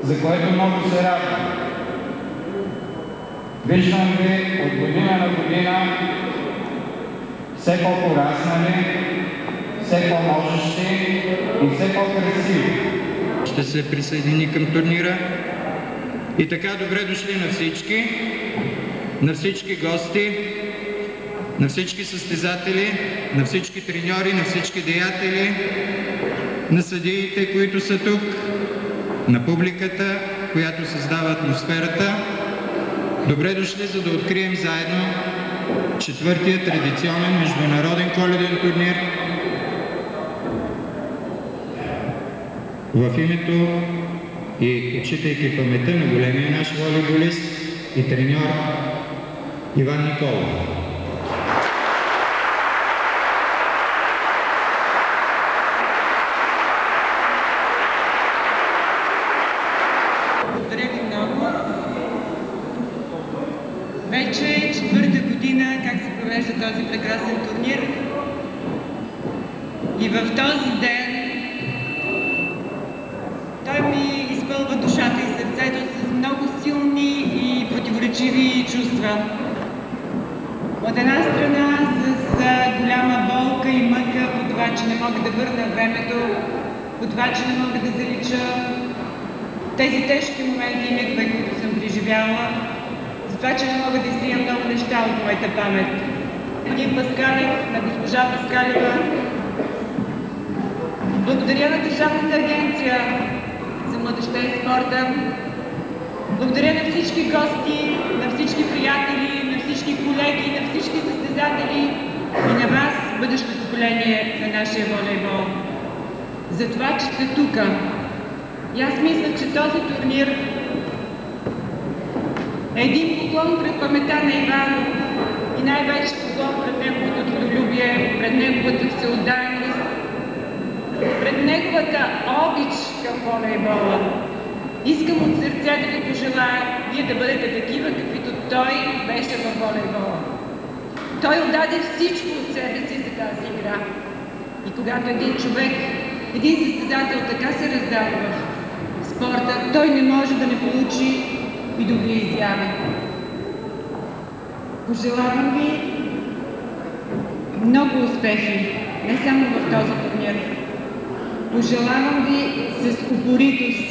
за което много се радвам. Виждам ви от година на година все по-пораснали, все по-можещи и все по-красиви. Ще се присъедини към турнира. И така, добре дошли на всички гости, на всички състезатели, на всички треньори, на всички деятели, на съдиите, които са тук, на публиката, която създава атмосферата. Добре дошли, за да открием заедно четвъртия традиционен международен коледен турнир в името и отчитайки паметта на големия наш волейболист и треньор Иван Николов. Благодаря ви много. Вече е четвърта година как се провежда този прекрасен турнир. И в този ден той ми изпълва душата и сърцето с много силни и противоречиви чувства. От една страна с голяма болка и мъка по това, че не мога да върна времето, по това, че не мога да залича тези тежки моменти и митове, които съм преживяла, за това, че не мога да изтрия много неща от моята памет. Господин Паскалев, на госпожа Паскалева, благодаря на Държавната агенция за младежта и спорта, благодаря на всички гости, на всички приятели, на всички колеги, на всички състезатели и на вас, бъдещото поколение на нашия волейбол. За това, че сте тук. И аз мисля, че този турнир е един поклон пред паметта на Иван и най-вече поклон пред неговото трудолюбие, пред неговата всеотдайност, пред неговата обич към волейбола. Искам от сърце да ви пожелая вие да бъдете такива, каквито той беше във волейбола. Той отдаде всичко от себе си за тази игра. И когато един човек, един състезател така се раздава в спорта, той не може да не получи и добри изяви. Пожелавам ви много успехи, не само в този турнир. Пожелавам ви с упоритост,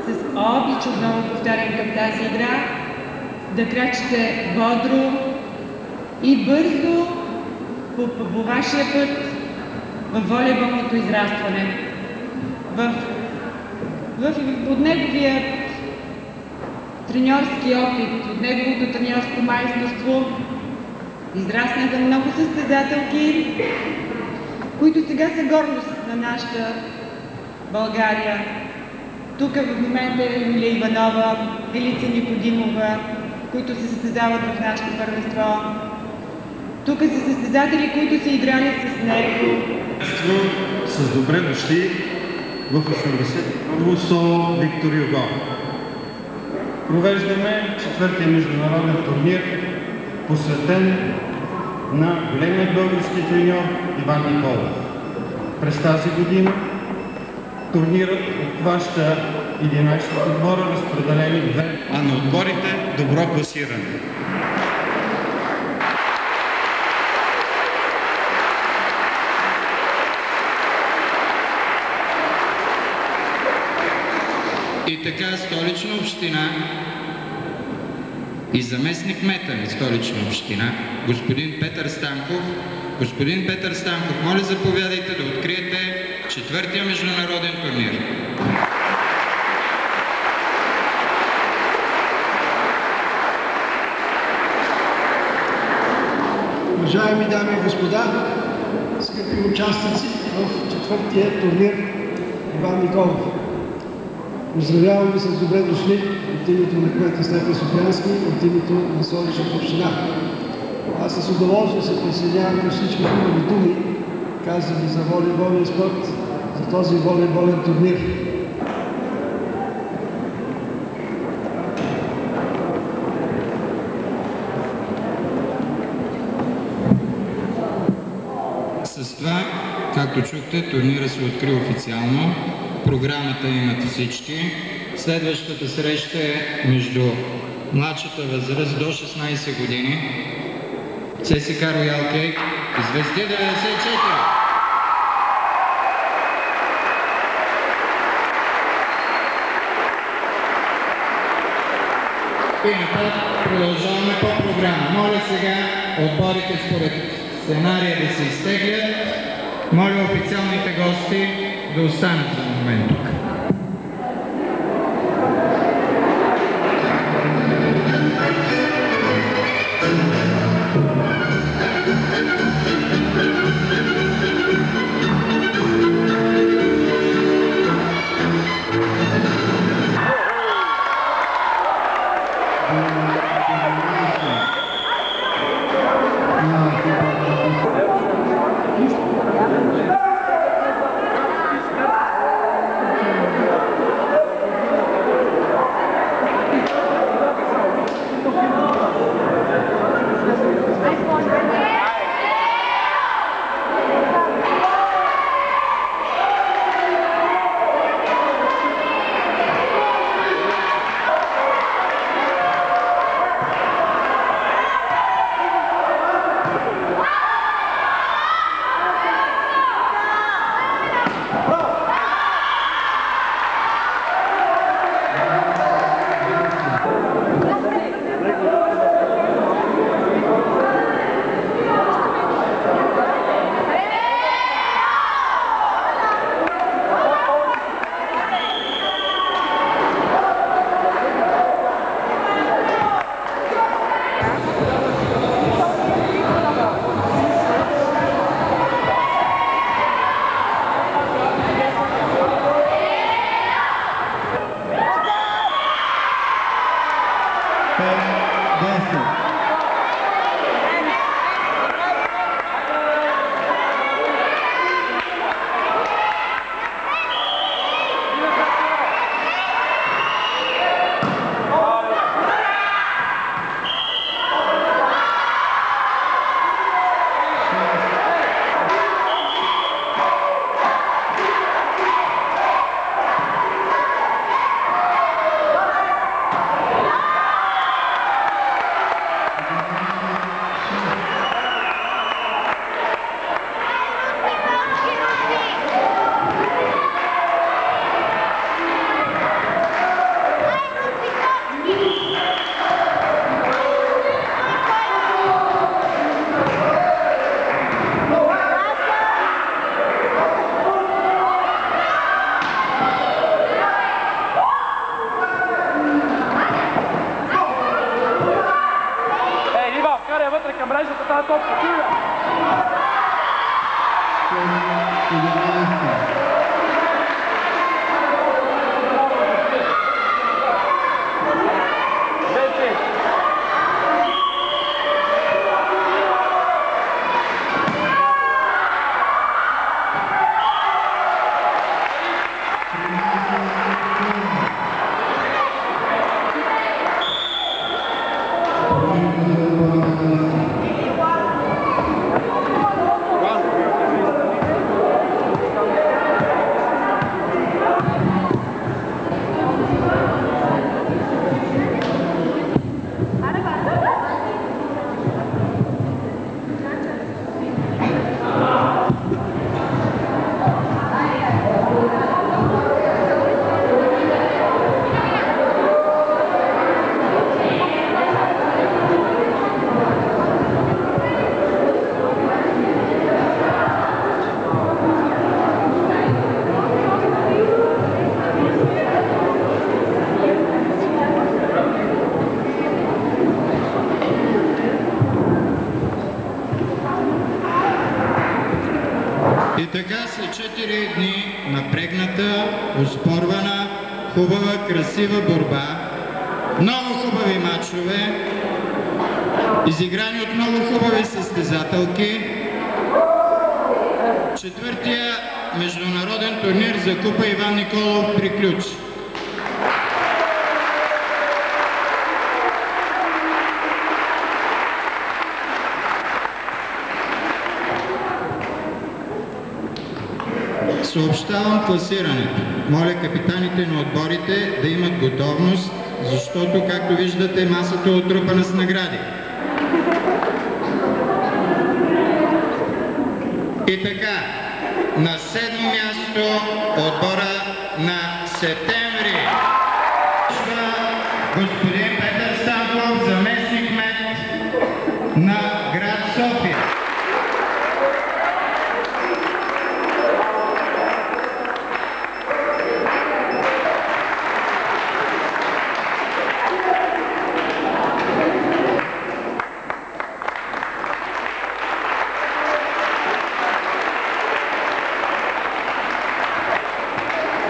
с обич, отново повтарям, към тази игра, да крачите бодро и бързо по вашия път във волейболното израстване. От неговия треньорски опит, от неговото треньорско майсторство израснаха много състезателки, които сега са гордост на нашата България. Тук в момента е Емилия Иванова, Велица Никодимова, които се състезават в нашето първенство. Тук са състезатели, които са играли с него. С добре дошли в 81-во СО Виктор Юго. Провеждаме четвъртия международен турнир, посветен на големият български треньор Иван Николов. През тази година турнирът обхваща 11 отбора, разпределени в две, а на отборите добро класиране. И така Столична община и заместник-кмета на Столична община, господин Петър Станков. Господин Петър Станков, моля заповядайте да откриете четвъртия международен турнир. Уважаеми дами и господа, скъпи участници в четвъртия турнир Иван Николов. Поздравявам ви с добре дошли от името на кмета Стефан Софиянски, от името на Столичната община. Аз с удоволствие се присъединявам към всички хубави думи, казани за волейболния спорт, за този волейболен турнир. С това, както чухте, турнира се откри официално програмата имат всички. Следващата среща е между младшата възраст до 16 години. ЦСКА Роял Кейк и Звезди 94. И напред продължаваме по програма. Моля сега отборите според сценария да се изтеглят. Моля официалните гости да останат за момент тук. И така след 4 дни напрегната, оспорвана, хубава, красива борба, много хубави мачове, изиграни от много хубави състезателки, четвъртия международен турнир за Купа Иван Николов приключи. Съобщавам класирането. Моля капитаните на отборите да имат готовност, защото, както виждате, масата е отрупана с награди. И така, на 7-о място отбора на Септември. Господин Петър Станков, заместник-кмет на град София.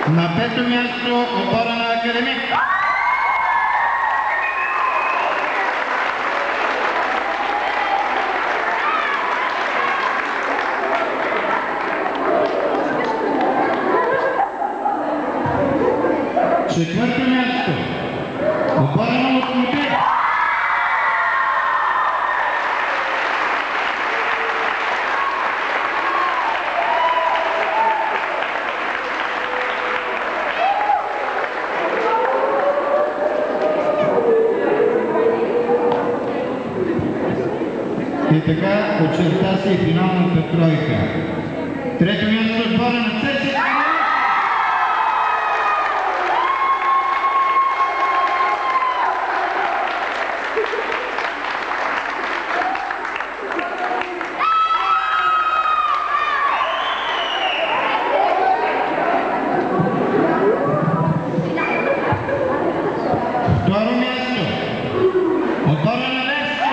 На 5-то място отбора на Академик. Четвърто място отбора на Локомотив. И така очерта се и финалната тройка. Трето място отбора на ЦСКА. Второ място отбора на Левски.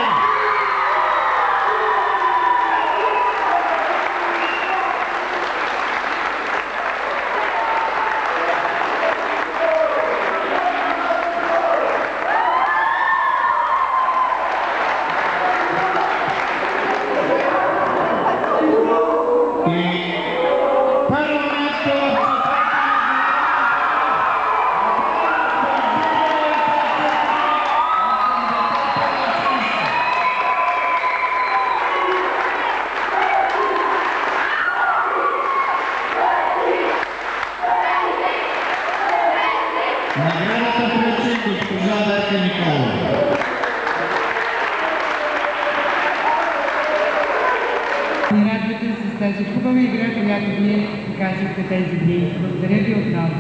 И първо място наградата връчи госпожа Дарка Николова. Не радвате се с тази хубава игра, която вие показахте тези дни. Благодаря ви отново.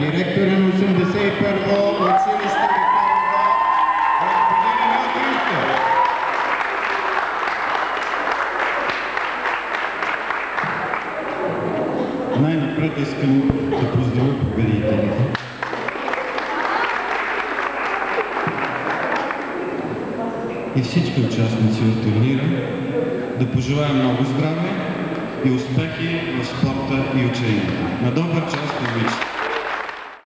Директора на 81-во училище господин Емил Христов. Най-напред искам да поздравя победителите. И всички участници в турнира, да пожелая много здраве и успехи в спорта и учението. На добър час, момичета!